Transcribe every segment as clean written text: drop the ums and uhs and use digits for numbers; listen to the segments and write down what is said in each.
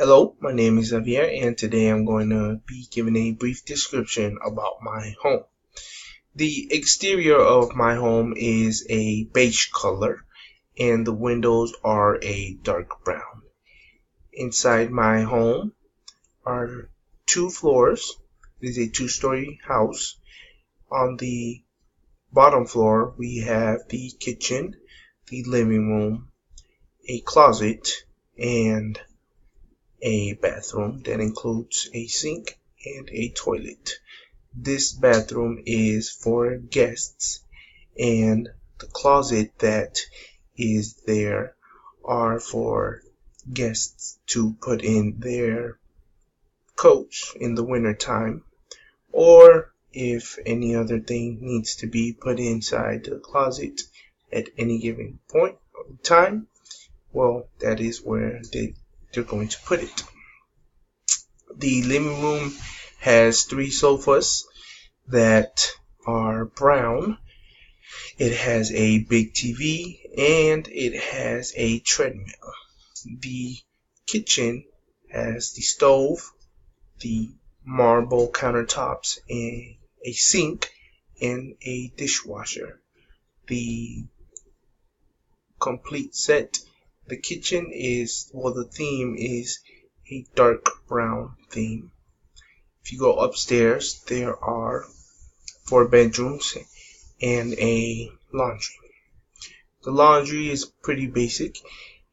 Hello, my name is Xavier, and today I'm going to be giving a brief description about my home. The exterior of my home is a beige color, and the windows are a dark brown. Inside my home are two floors. It is a two-story house. On the bottom floor, we have the kitchen, the living room, a closet, and a bathroom that includes a sink and a toilet. This bathroom is for guests, and the closet that is there are for guests to put in their coats in the winter time, or if any other thing needs to be put inside the closet at any given point of time, well, that is where they're going to put it. The living room has three sofas that are brown. It has a big TV and it has a treadmill. The kitchen has the stove, the marble countertops, and a sink and a dishwasher. The complete set. The kitchen the theme is a dark brown theme. If you go upstairs, there are 4 bedrooms and a laundry. The laundry is pretty basic.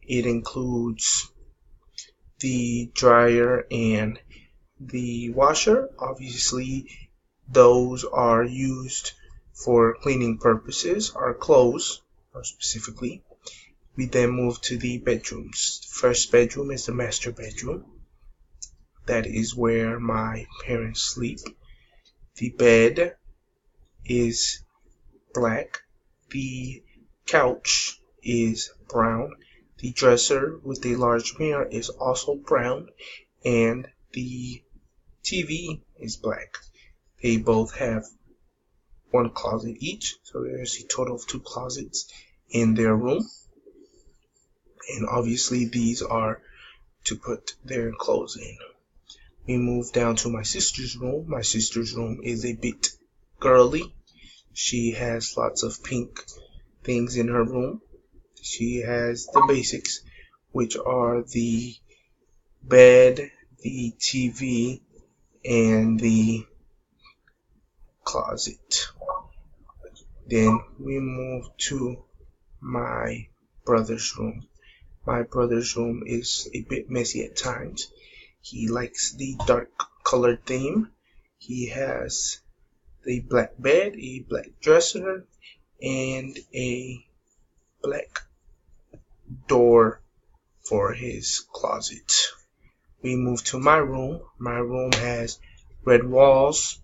It includes the dryer and the washer. Obviously, those are used for cleaning purposes. Our clothes, more specifically. We then move to the bedrooms. The first bedroom is the master bedroom. That is where my parents sleep. The bed is black. The couch is brown. The dresser with a large mirror is also brown. And the TV is black. They both have one closet each. So there's a total of 2 closets in their room. And obviously these are to put their clothes in. We move down to my sister's room. My sister's room is a bit girly. She has lots of pink things in her room. She has the basics, which are the bed, the TV, and the closet. Then we move to my brother's room. My brother's room is a bit messy at times. He likes the dark colored theme. He has the black bed, a black dresser, and a black door for his closet. We move to my room. My room has red walls,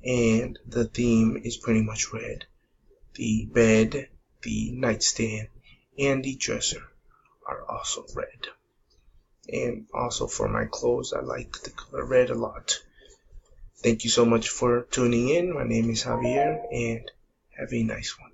and the theme is pretty much red. The bed, the nightstand, and the dresser are also red. And also for my clothes, I like the color red a lot. Thank you so much for tuning in. My name is Javier, and have a nice one.